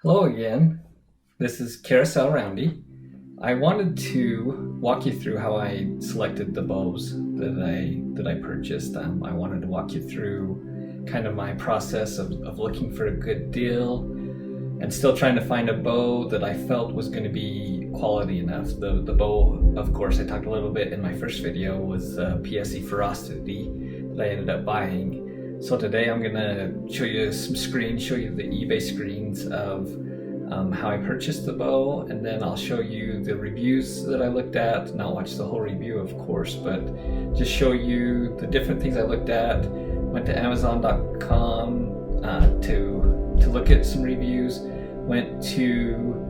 Hello again. This is Carousel Roundy. I wanted to walk you through how I selected the bows that I purchased. I wanted to walk you through kind of my process of looking for a good deal and still trying to find a bow that I felt was going to be quality enough. The bow, of course, I talked a little bit in my first video, was PSE Ferocity that I ended up buying. So today I'm gonna show you some screens, show you the eBay screens of how I purchased the bow, and then I'll show you the reviews that I looked at. Not watch the whole review, of course, but just show you the different things I looked at. Went to Amazon.com to look at some reviews. Went to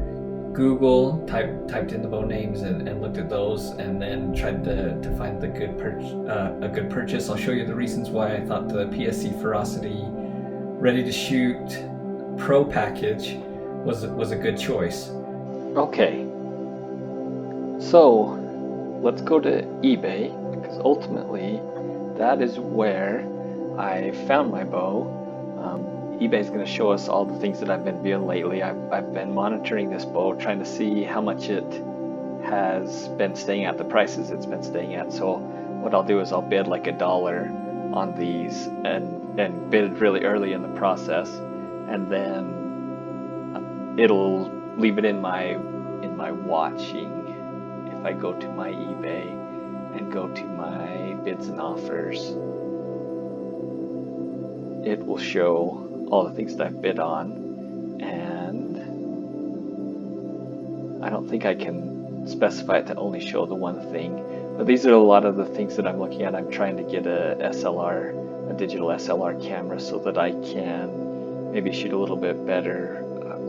Google, typed in the bow names and looked at those, and then tried to find a good purchase. I'll show you the reasons why I thought the PSE Ferocity Ready to Shoot Pro package was a good choice. Okay, so let's go to eBay, because ultimately that is where I found my bow. eBay is going to show us all the things that I've been viewing lately. I've been monitoring this bow, trying to see how much it has been staying at, the prices it's been staying at. So what I'll do is I'll bid like $1 on these and bid really early in the process, and then it'll leave it in my watching. If I go to my eBay and go to my bids and offers, it will show all the things that I've bid on, and I don't think I can specify it to only show the one thing, but these are a lot of the things that I'm looking at. I'm trying to get a digital SLR camera, so that I can maybe shoot a little bit better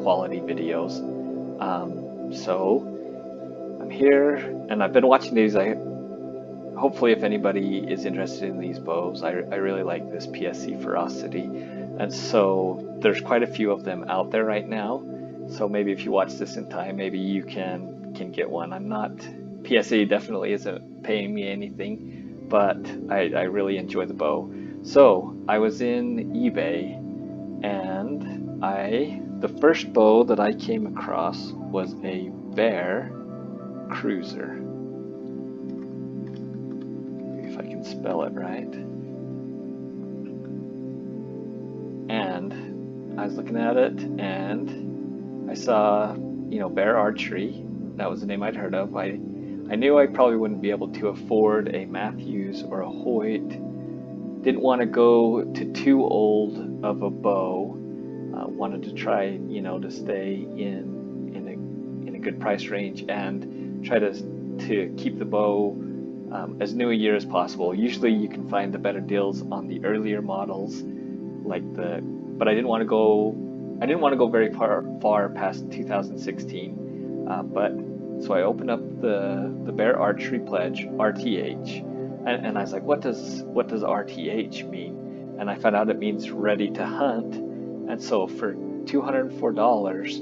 quality videos. So I'm here and I've been watching these. Hopefully, if anybody is interested in these bows, I really like this PSE Ferocity, and so there's quite a few of them out there right now. So maybe if you watch this in time, maybe you can get one. I'm not, PSE definitely isn't paying me anything, but I really enjoy the bow. So I was in eBay, and the first bow that I came across was a Bear Cruiser. If I can spell it right. And I was looking at it, and I saw, Bear Archery. That was the name I'd heard of. I knew I probably wouldn't be able to afford a Matthews or a Hoyt. Didn't want to go to too old of a bow. Wanted to try, to stay in a good price range, and try to keep the bow as new a year as possible. Usually you can find the better deals on the earlier models, but I didn't want to go very far past 2016. So I opened up the Bear Archery Pledge RTH, and I was like, what does RTH mean? And I found out it means ready to hunt. And so for $204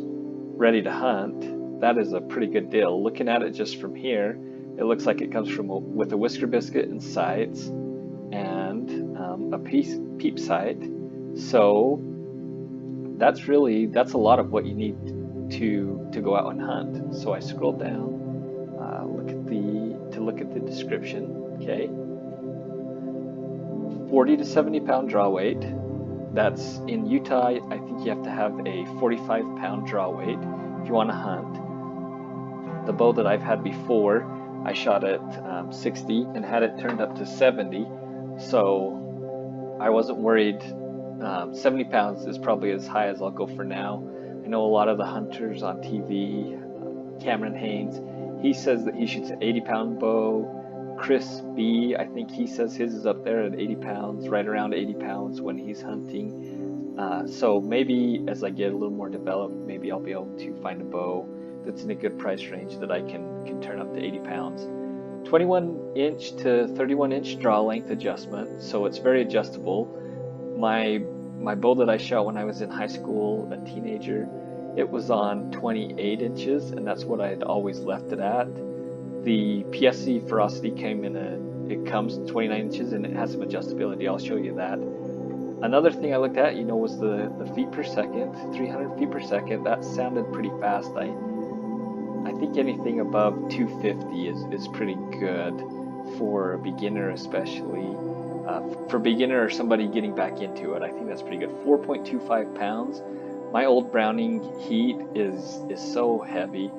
ready to hunt, that is a pretty good deal. Looking at it just from here, it looks like it comes with a whisker biscuit and sights, and a peep sight. So that's a lot of what you need to go out and hunt. So I scrolled down, look at the description. Okay, 40 to 70 pound draw weight. That's in Utah. I think you have to have a 45-pound draw weight if you want to hunt. The bow that I've had before, I shot at 60 and had it turned up to 70, so I wasn't worried. 70 pounds is probably as high as I'll go for now. I know a lot of the hunters on TV, Cameron Haynes, he says that he shoots an 80-pound bow. Chris B, I think he says his is up there at 80 pounds, right around 80 pounds when he's hunting. So maybe as I get a little more developed, maybe I'll be able to find a bow that's in a good price range that I can turn up to 80 pounds. 21-inch to 31-inch draw length adjustment, so it's very adjustable. My bow that I shot when I was in high school, a teenager, it was on 28 inches, and that's what I had always left it at. The PSE Ferocity comes 29 inches, and it has some adjustability. I'll show you that. Another thing I looked at, was the feet per second, 300 feet per second. That sounded pretty fast. I think anything above 250 is pretty good for a beginner, especially for beginner or somebody getting back into it. I think that's pretty good. 4.25 pounds. My old Browning heat is so heavy.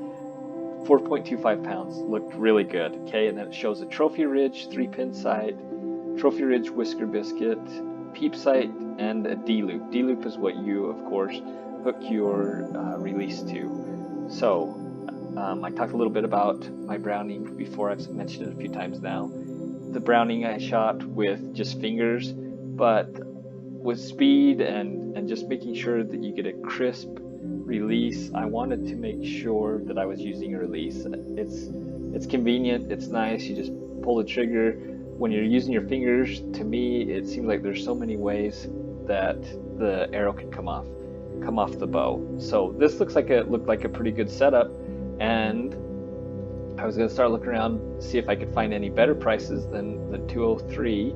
4.25 pounds looked really good. Okay, and then it shows a Trophy Ridge 3-pin sight, Trophy Ridge whisker biscuit, peep sight, and a D-loop. D-loop is what you, of course, hook your release to. So I talked a little bit about my Browning before. I've mentioned it a few times now. The Browning I shot with just fingers, but with speed and just making sure that you get a crisp release. I wanted to make sure that I was using a release. It's convenient, it's nice, you just pull the trigger. When you're using your fingers, to me, it seems like there's so many ways that the arrow can come off the bow. So this looked like a pretty good setup, and I was going to start looking around, see if I could find any better prices than the 203,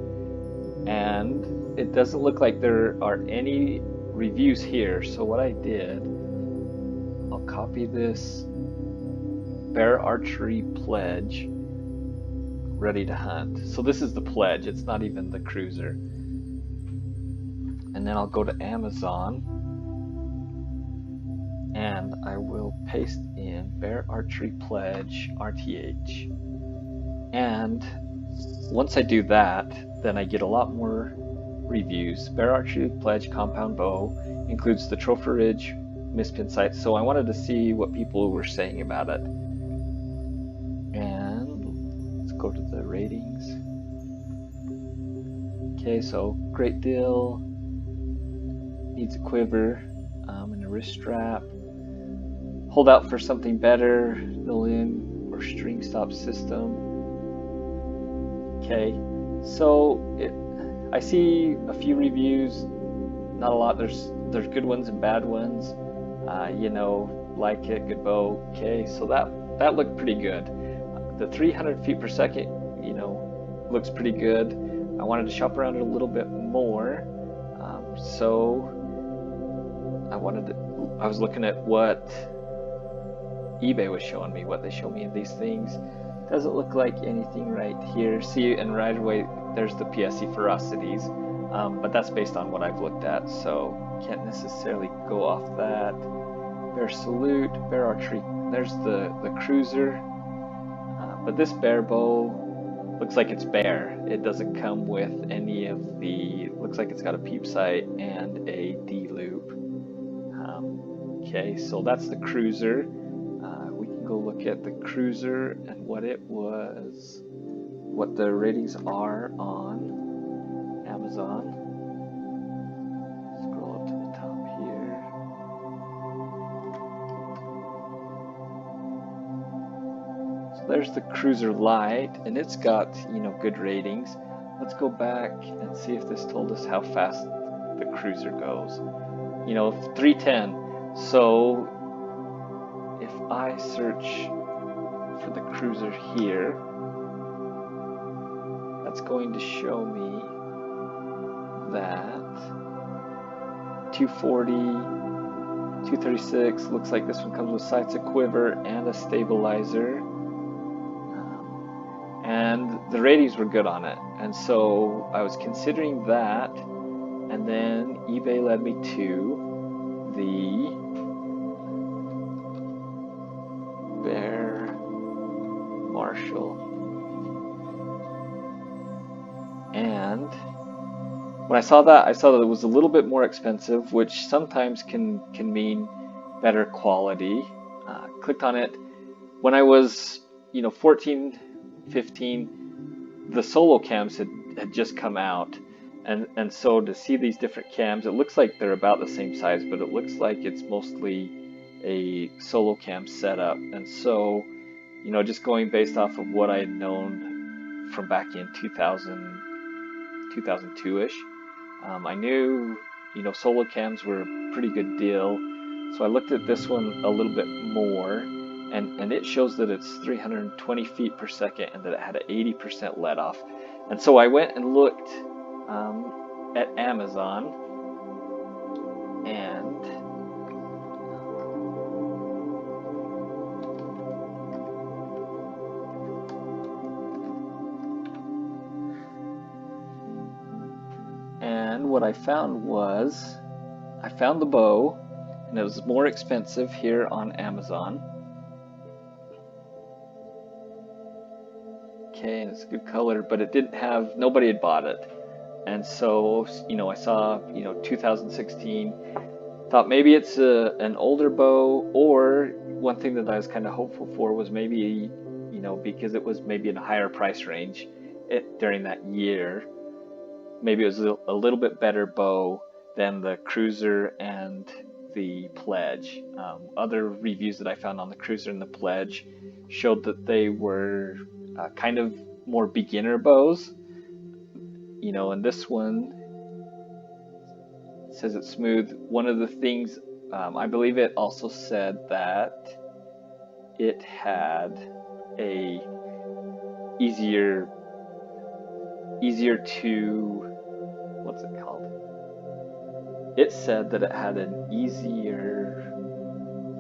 and it doesn't look like there are any reviews here. So what I did, I'll copy this Bear Archery pledge, ready to hunt. So this is the pledge, it's not even the cruiser. And then I'll go to Amazon and I will paste in Bear Archery pledge RTH. And once I do that, then I get a lot more reviews. Bear Archery pledge compound bow includes the Trophy Ridge mispin sight. So I wanted to see what people were saying about it. And let's go to the ratings. Okay, so great deal, needs a quiver and a wrist strap. Hold out for something better, mill-in or string stop system. Okay, so I see a few reviews, not a lot. There's good ones and bad ones. Like it, good bow. Okay, so that looked pretty good. The 300 feet per second, looks pretty good. I wanted to shop around it a little bit more, so I was looking at what eBay was showing me, what they show me in these things. Doesn't look like anything right here. See, and right away there's the PSE Ferocities, but that's based on what I've looked at, so can't necessarily go off that. Bear Salute, Bear Archery. There's the cruiser, but this bear bow looks like it's bare. It doesn't come with any of the. Looks like it's got a peep sight and a D loop. Okay, so that's the cruiser. We can go look at the cruiser and what the ratings are on Amazon. Scroll up to the top here. So there's the Cruiser Light, and it's got, good ratings. Let's go back and see if this told us how fast the cruiser goes. 310. So if I search for the cruiser here, that's going to show me that 240, 236, looks like this one comes with sights, a quiver, and a stabilizer. And the ratings were good on it. And so I was considering that, and then eBay led me to the Bear Marshall. And when I saw that it was a little bit more expensive, which sometimes can mean better quality. Clicked on it. When I was 14, 15, the solo cams had just come out, and so to see these different cams, it looks like they're about the same size, but it looks like it's mostly a solo cam setup. And so just going based off of what I had known from back in 2002ish, I knew solo cams were a pretty good deal. So I looked at this one a little bit more, and it shows that it's 320 feet per second and that it had an 80% let off. And so I went and looked at Amazon, and what I found was I found the bow, and it was more expensive here on Amazon. Okay, and it's a good color, but it didn't have, nobody had bought it. And so, I saw, 2016, thought maybe it's an older bow, or one thing that I was kind of hopeful for was maybe, because it was maybe in a higher price range during that year, maybe it was a little bit better bow than the Cruiser and the Pledge. Other reviews that I found on the Cruiser and the Pledge showed that they were kind of more beginner bows, and this one says it's smooth. One of the things, I believe it also said that it had a easier to, what's it called? It said that it had an easier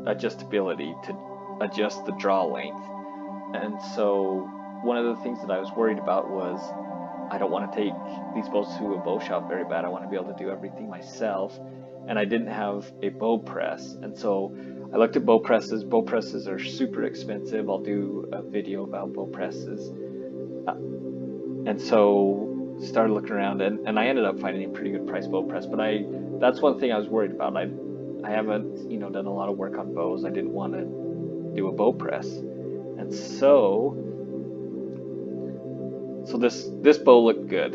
adjustability to adjust the draw length. And so one of the things that I was worried about was I don't want to take these bows to a bow shop very bad. I want to be able to do everything myself. And I didn't have a bow press. And so I looked at bow presses. Bow presses are super expensive. I'll do a video about bow presses. And so started looking around, and I ended up finding a pretty good price bow press. But that's one thing I was worried about. I haven't done a lot of work on bows. I didn't want to do a bow press. And so this bow looked good.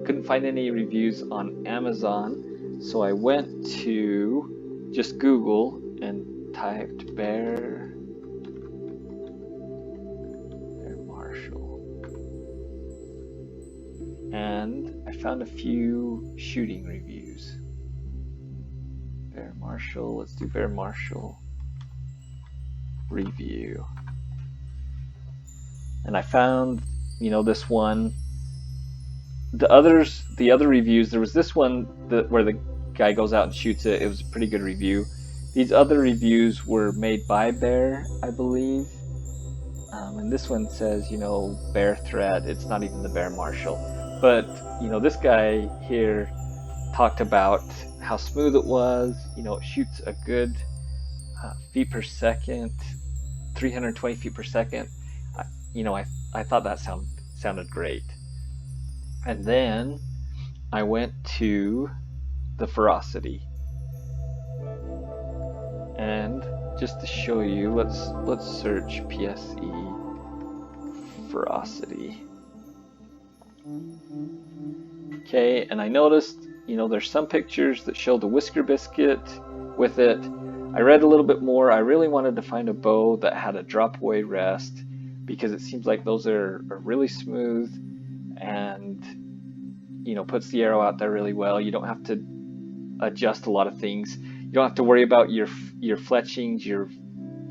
Couldn't find any reviews on Amazon, so I went to just Google and typed Bear Marshall, and I found a few shooting reviews. Bear Marshall, let's do Bear Marshall review. And I found, this one. The other reviews, there was this one where the guy goes out and shoots it. It was a pretty good review. These other reviews were made by Bear, I believe. And this one says, Bear Threat. It's not even the Bear Marshall. But, this guy here talked about how smooth it was. It shoots a good feet per second, 320 feet per second. I thought that sounded great. And then I went to the Ferocity, and just to show you, let's search PSE Ferocity. Okay, and I noticed, there's some pictures that show the Whisker Biscuit with it. I read a little bit more. I really wanted to find a bow that had a drop away rest, because it seems like those are really smooth and puts the arrow out there really well. You don't have to adjust a lot of things. You don't have to worry about your fletchings, your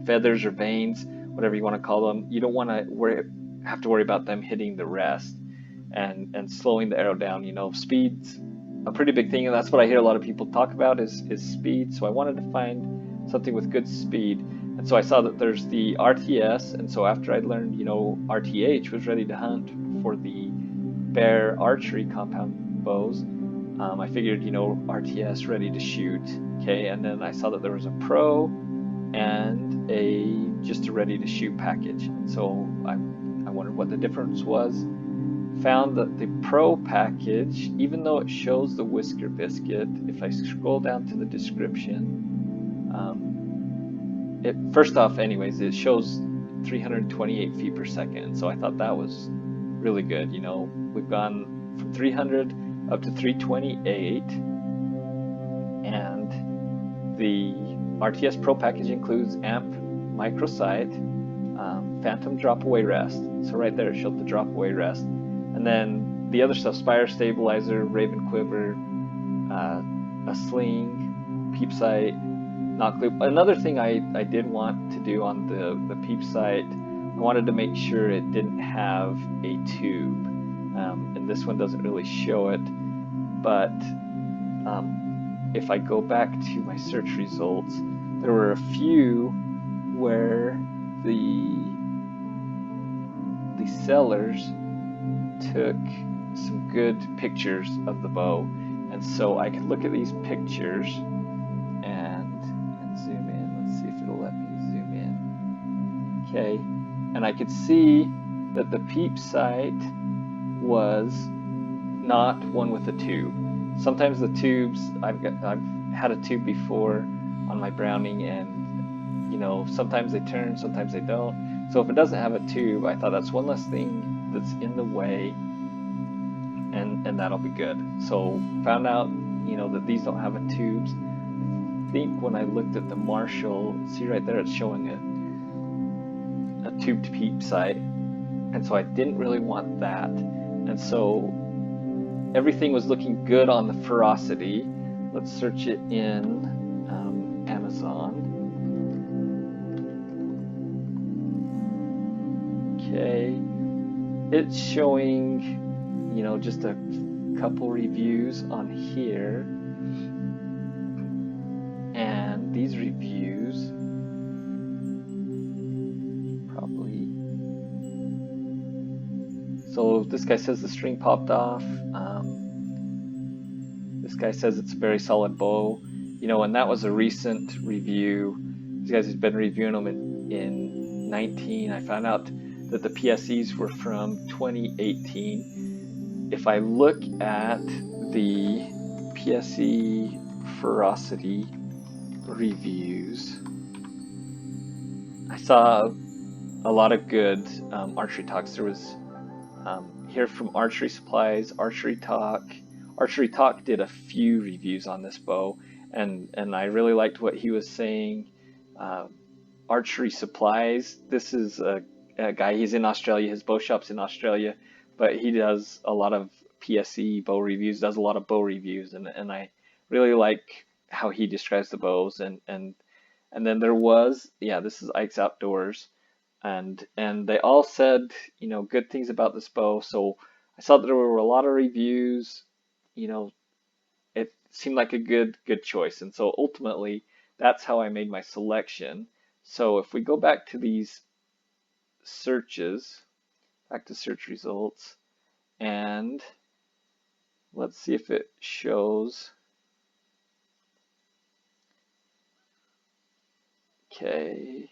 feathers or vanes, whatever you want to call them. You don't want to have to worry about them hitting the rest and slowing the arrow down. Speed's a pretty big thing, and that's what I hear a lot of people talk about is speed. So I wanted to find something with good speed. And so I saw that there's the RTS, and so after I learned, RTH was ready to hunt for the Bear Archery compound bows, I figured, RTS ready to shoot. Okay, and then I saw that there was a Pro and just a ready to shoot package. And so I wondered what the difference was. Found that the Pro package, even though it shows the Whisker Biscuit, if I scroll down to the description, first off, anyways, it shows 328 feet per second. So I thought that was really good. We've gone from 300 up to 328, and the RTS Pro package includes amp microsight, phantom drop away rest. So right there it showed the drop away rest, and then the other stuff: spire stabilizer, Raven quiver, a sling, peep sight, knock loop. Another thing I did want to do on the peep sight, I wanted to make sure it didn't have a tube, and this one doesn't really show it. but if I go back to my search results, there were a few where the sellers took some good pictures of the bow, and so I could look at these pictures and zoom in. Let's see if it'll let me zoom in. Okay, and I could see that the peep sight was not one with a tube. Sometimes the tubes, I've had a tube before on my Browning, and sometimes they turn, sometimes they don't. So if it doesn't have a tube, I thought that's one less thing that's in the way, and that'll be good. So found out, that these don't have a tubes. I think when I looked at the Marshall, see right there, it's showing a tubed peep sight, and so I didn't really want that, and so everything was looking good on the Ferocity. Let's search it in Amazon. Okay, it's showing, just a couple reviews on here, and these reviews probably. So this guy says the string popped off. This guy says it's a very solid bow, and that was a recent review. These guys have been reviewing them in 19. I found out that the PSEs were from 2018. If I look at the PSE Ferocity reviews, I saw a lot of good archery talks. There was here from Archery Supplies, Archery Talk. Archery Talk did a few reviews on this bow, and I really liked what he was saying. Archery Supplies, this is a guy, he's in Australia, his bow shop's in Australia, but he does a lot of PSE bow reviews, does a lot of bow reviews, and I really like how he describes the bows. And then there was, this is Ike's Outdoors, and they all said, good things about this bow. So I saw that there were a lot of reviews. It seemed like a good choice, and so ultimately that's how I made my selection. So if we go back to these searches, back to search results, and let's see if it shows. Okay.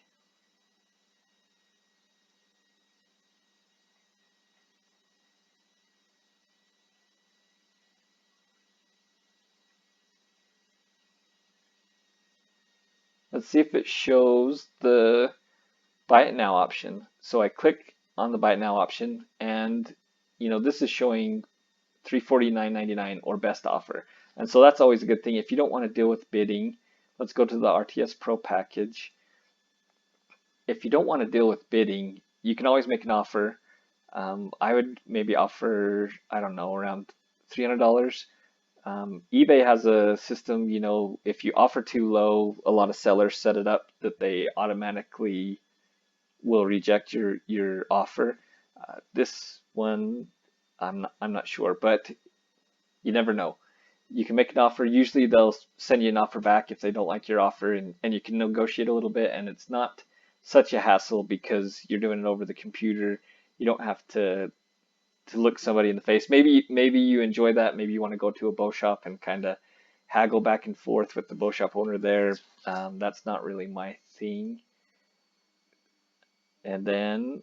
Let's see if it shows the buy it now option. So I click on the buy it now option, and this is showing $349.99 or best offer. And so that's always a good thing. If you don't want to deal with bidding, let's go to the RTS Pro package. If you don't want to deal with bidding, you can always make an offer. I would maybe offer, I don't know, around $300. eBay has a system, if you offer too low, a lot of sellers set it up that they automatically will reject your offer. This one, I'm not sure, but you never know. You can make an offer. Usually they'll send you an offer back if they don't like your offer, and you can negotiate a little bit, and it's not such a hassle because you're doing it over the computer. You don't have to look somebody in the face. Maybe you enjoy that. Maybe you want to go to a bow shop and kind of haggle back and forth with the bow shop owner there. That's not really my thing. And then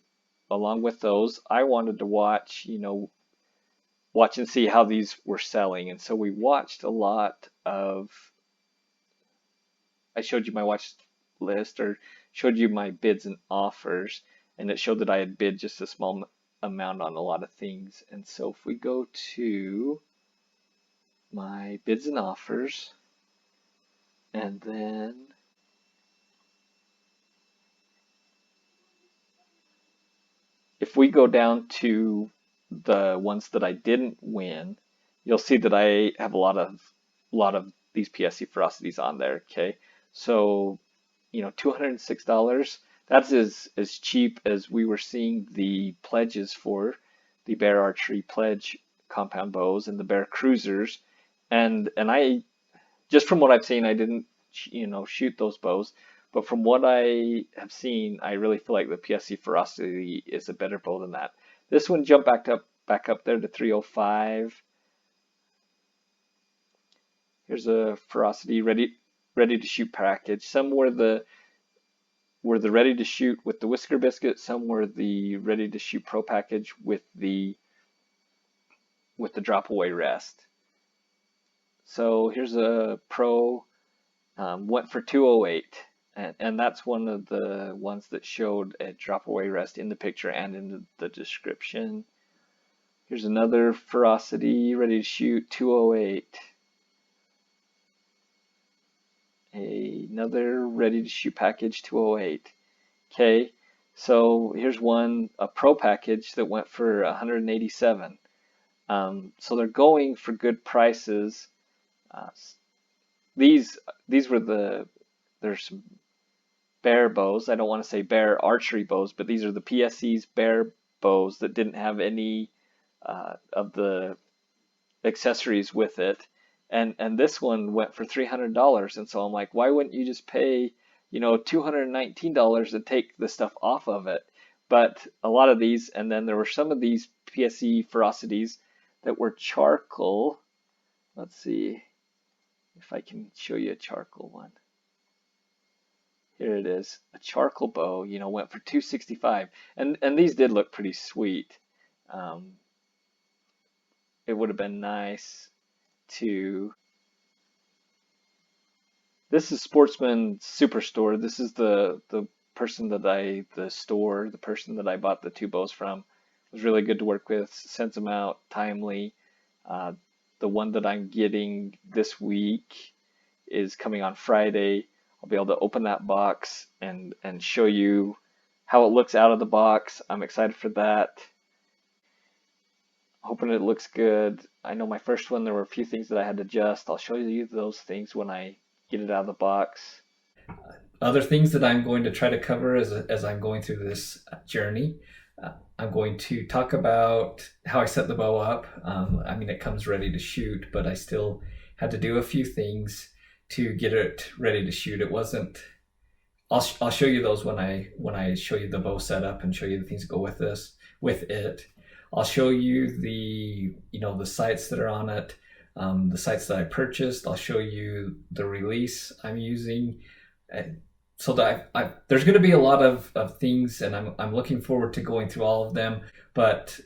along with those, I wanted to watch and see how these were selling. And so we watched a lot of, I showed you my watch list, or showed you my bids and offers, and it showed that I had bid just a small amount on a lot of things. And so if we go to my bids and offers, and then if we go down to the ones that I didn't win, you'll see that I have a lot of these PSE Ferocities on there. Okay, so $206. That's as cheap as we were seeing the pledges for the Bear Archery pledge compound bows and the Bear Cruisers. And I just from what I've seen, I didn't shoot those bows, but from what I have seen, I really feel like the PSE Ferocity is a better bow than that. This one jumped back up there to 305. Here's a Ferocity ready to shoot package. Some were the ready to shoot with the whisker biscuit. Some were the ready to shoot pro package with the drop away rest. So here's a pro, went for 208, and that's one of the ones that showed a drop away rest in the picture and in the description. Here's another Ferocity ready to shoot 208. Another ready to shoot package 208. Okay, so here's a pro package that went for 187. So they're going for good prices. Uh, these there's some bear bows. I don't want to say bear archery bows, but these are the PSE's bear bows that didn't have any of the accessories with it. And this one went for $300. And so I'm like, why wouldn't you just pay, $219 to take the stuff off of it? But a lot of these, and then there were some of these PSE Ferocities that were charcoal. Let's see if I can show you a charcoal one. Here it is, a charcoal bow, went for $265. And these did look pretty sweet. It would have been nice to. This is Sportsman Superstore. This is the person that the person that I bought the two bows from. It was really good to work with, sends them out timely. The one that I'm getting this week is coming on Friday. I'll be able to open that box and show you how it looks out of the box. I'm excited for that. Hoping it looks good. I know my first one, there were a few things that I had to adjust. I'll show you those things when I get it out of the box. Other things that I'm going to try to cover as I'm going through this journey. I'm going to talk about how I set the bow up. I mean, it comes ready to shoot, but I still had to do a few things to get it ready to shoot. It wasn't. I'll show you those when I show you the bow setup and show you the things that go with it. I'll show you the sights that are on it, the sights that I purchased. I'll show you the release I'm using. So that there's going to be a lot of things, and I'm looking forward to going through all of them. But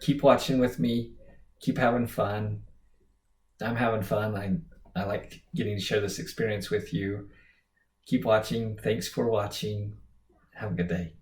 keep watching with me, keep having fun. I'm having fun. I like getting to share this experience with you. Keep watching. Thanks for watching. Have a good day.